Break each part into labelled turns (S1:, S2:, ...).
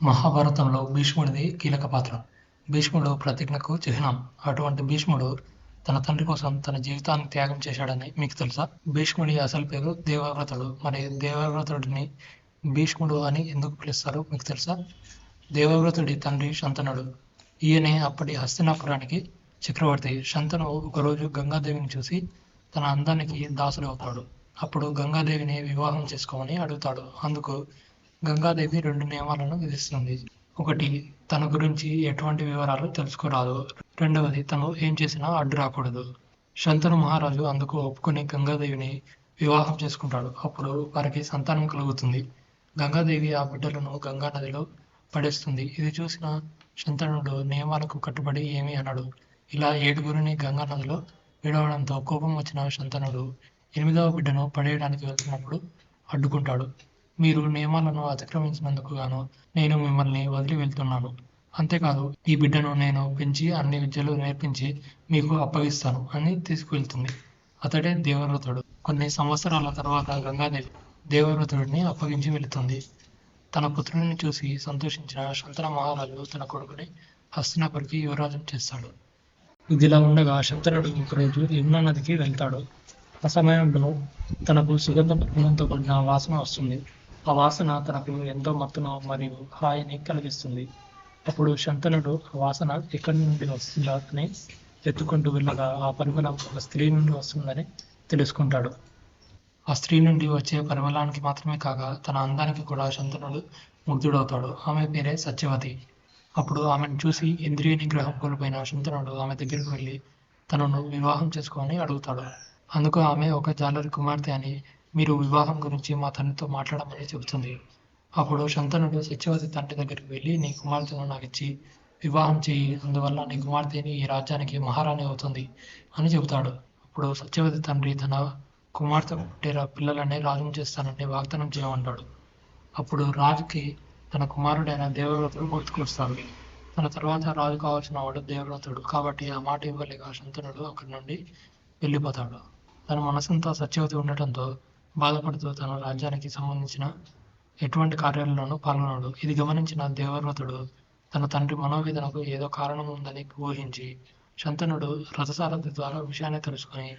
S1: మహాభారతంలో భీష్ముడిది కీలక పాత్ర. భీష్ముడు ప్రతిజ్ఞకు చిహ్నం. అటువంటి భీష్ముడు తన తండ్రి కోసం తన జీవితాన్ని త్యాగం చేశాడని మీకు తెలుసా? భీష్ముడి అసలు పేరు దేవవ్రతుడు. మరి దేవవ్రతుడిని భీష్ముడు అని ఎందుకు పిలుస్తారో మీకు తెలుసా? దేవవ్రతుడి తండ్రి శంతనుడు. ఈయనే అప్పటి హస్తినాపురానికి చక్రవర్తి. శంతను ఒకరోజు గంగాదేవిని చూసి తన అందానికి దాసుడవుతాడు. అప్పుడు గంగాదేవిని వివాహం చేసుకోమని అడుగుతాడు. అందుకు గంగాదేవి 2 నియమాలను విధిస్తుంది. ఒకటి, తన గురించి ఎటువంటి వివరాలు తెలుసుకోరాదు. రెండవది, తను ఏం చేసినా అడ్డు రాకూడదు. శంతను మహారాజు అందుకు ఒప్పుకొని గంగాదేవిని వివాహం చేసుకుంటాడు. అప్పుడు వారికి సంతానం కలుగుతుంది. గంగాదేవి ఆ బిడ్డలను గంగా నదిలో పడేస్తుంది. ఇది చూసిన శంతనుడు నియమాలకు కట్టుబడి ఏమీ అనడు. ఇలా 7గురిని గంగా నదిలో విడవడంతో కోపం వచ్చిన శంతనుడు 8వ బిడ్డను పడేయడానికి వెళ్తున్నప్పుడు అడ్డుకుంటాడు. మీరు నియమాలను అతిక్రమించినందుకు గాను నేను మిమ్మల్ని వదిలి వెళ్తున్నాను. అంతేకాదు, ఈ బిడ్డను నేను పెంచి అన్ని విద్యలు నేర్పించి మీకు అప్పగిస్తాను అని తీసుకువెళ్తుంది. అతడే దేవవ్రతుడు. కొన్ని సంవత్సరాల తర్వాత గంగాదేవి దేవవ్రతుడిని అప్పగించి వెళుతుంది. తన పుత్రుడిని చూసి సంతోషించిన శంతన మహారాజు తన కొడుకుని హస్తినాపురికి యువరాజం చేస్తాడు. ఇదిలా ఉండగా శంతనుడు ఒకరోజు యమునా నదికి వెళ్తాడు. ఆ సమయంలో తనకు సుగంధ పరిమళంతో కూడిన వాసన వస్తుంది. ఆ వాసన తనకు ఎంతో మత్తును మరియు హాయిని కలిగిస్తుంది. అప్పుడు శంతనుడు ఆ వాసన ఎక్కడి నుండి వస్తుందా అని ఎత్తుకుంటూ వెళ్ళగా ఆ పరిమళం ఒక స్త్రీ నుండి వస్తుందని తెలుసుకుంటాడు. ఆ స్త్రీ నుండి వచ్చే పరిమళానికి మాత్రమే కాక తన అందానికి కూడా శంతనుడు ముగ్ధుడవుతాడు. ఆమె పేరే సత్యవతి. అప్పుడు ఆమెను చూసి ఇంద్రియ నిగ్రహం కోల్పోయిన శంతనుడు ఆమె దగ్గరికి వెళ్ళి తనను వివాహం చేసుకోమని అడుగుతాడు. అందుకు ఆమె ఒక జాలరి కుమార్తె అని, మీరు వివాహం గురించి మా తండ్రితో మాట్లాడమని చెబుతుంది. అప్పుడు శంతనుడు సత్యవతి తండ్రి దగ్గరికి వెళ్ళి, నీ కుమార్తెను నాకు ఇచ్చి వివాహం చేయి, అందువల్ల నీ కుమార్తెని ఈ రాజ్యానికి మహారాణి అవుతుంది అని చెబుతాడు. అప్పుడు సత్యవతి తండ్రి తన కుమార్తె పుట్టే పిల్లలనే రాజును చేస్తానని వాగ్దానం చేయమంటాడు. అప్పుడు రాజుకి తన కుమారుడైన దేవవ్రతుడు గుర్తుకొస్తాడు. తన తర్వాత రాజు కావాల్సిన వాడు దేవవ్రతుడు. కాబట్టి ఆ మాట ఇవ్వలేక శంతనుడు అక్కడి నుండి వెళ్ళిపోతాడు. తన మనసంతా సత్యవతి ఉండటంతో బాధపడుతూ తన రాజ్యానికి సంబంధించిన ఎటువంటి కార్యాలలోనూ పాల్గొనడు. ఇది గమనించిన దేవవ్రతుడు తన తండ్రి మనోవేదనకు ఏదో కారణం ఉందని ఊహించి శంతనుడు రథసారథి ద్వారా విషయాన్ని తెలుసుకొని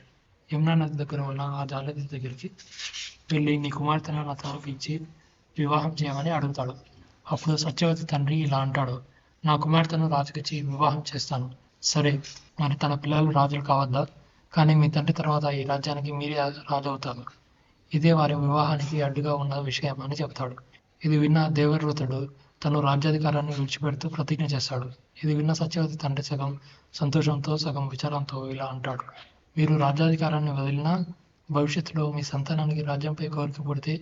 S1: యమునా నది దగ్గర ఉన్న ఆ జాలరి దగ్గరికి వెళ్ళి నీ కుమార్తెను నా తండ్రికి ఇచ్చి వివాహం చేయమని అడుగుతాడు. అప్పుడు సత్యవతి తండ్రి ఇలా అంటాడు, నా కుమార్తెను రాజుకిచ్చి వివాహం చేస్తాను. సరే, మరి తన పిల్లలు రాజులు కావద్దా? కానీ మీ తండ్రి తర్వాత ఈ రాజ్యానికి మీరే రాజు అవుతారు. ఇదే వారి వివాహానికి అడ్డుగా ఉన్న విషయం అని చెబుతాడు. ఇది విన్న దేవవ్రతుడు తను రాజ్యాధికారాన్ని విడిచిపెడుతూ ప్రతిజ్ఞ చేస్తాడు. ఇది విన్న సత్యవతి తండ్రి సగం సంతోషంతో సగం విచారంతో ఇలా అంటాడు, మీరు రాజ్యాధికారాన్ని వదిలినా భవిష్యత్తులో మీ సంతానానికి రాజ్యంపై కోరిక పుడితే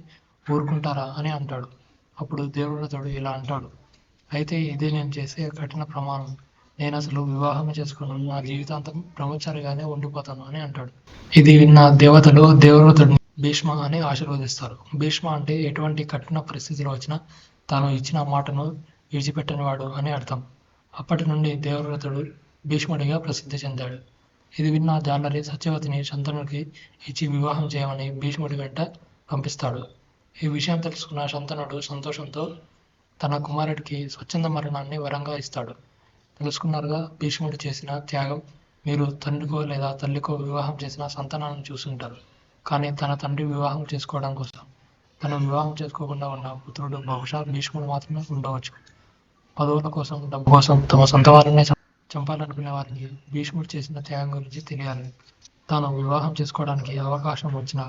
S1: ఊరుకుంటారా అని అంటాడు. అప్పుడు దేవవ్రతుడు ఇలా అంటాడు, అయితే ఇదే నేను చేసే కఠిన ప్రమాణం. నేను అసలు వివాహం చేసుకున్నాను, నా జీవితాంతం బ్రహ్మచారిగానే ఉండిపోతాను అని అంటాడు. ఇది విన్న దేవతలు దేవవ్రతుడిని భీష్మ అని ఆశీర్వదిస్తారు. భీష్మ అంటే ఎటువంటి కఠిన పరిస్థితులు వచ్చినా తాను ఇచ్చిన మాటను విడిచిపెట్టనివాడు అని అర్థం. అప్పటి నుండి దేవవ్రతుడు భీష్ముడిగా ప్రసిద్ధి చెందాడు. ఇది విన్న జాలరి సత్యవతిని శంతనుడికి ఇచ్చి వివాహం చేయమని భీష్ముడి వెంట పంపిస్తాడు. ఈ విషయం తెలుసుకున్న శంతనుడు సంతోషంతో తన కుమారుడికి స్వచ్ఛంద మరణాన్ని వరంగా ఇస్తాడు. తెలుసుకున్నారుగా భీష్ముడు చేసిన త్యాగం. మీరు తండ్రికో లేదా తల్లికో వివాహం చేసిన సంతానాన్ని చూసుంటారు. కానీ తన తండ్రి వివాహం చేసుకోవడం కోసం తను వివాహం చేసుకోకుండా ఉన్న పుత్రుడు బహుశా భీష్ముడు మాత్రమే ఉండవచ్చు. పదవుల కోసం, డబ్బు కోసం తమ సొంత వారినే చంపాలనుకునే వారికి భీష్ముడు చేసిన త్యాగం గురించి తెలియాలి. తాను వివాహం చేసుకోవడానికి అవకాశం వచ్చినా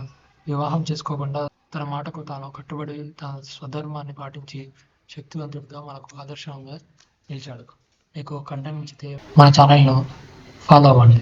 S1: వివాహం చేసుకోకుండా తన మాటకు తాను కట్టుబడి తన స్వధర్మాన్ని పాటించి శక్తివంతుడిగా మనకు ఆదర్శంగా నిలిచాడు. మీకు కంటెంట్ నచ్చితే మన ఛానల్ను ఫాలో అవ్వండి.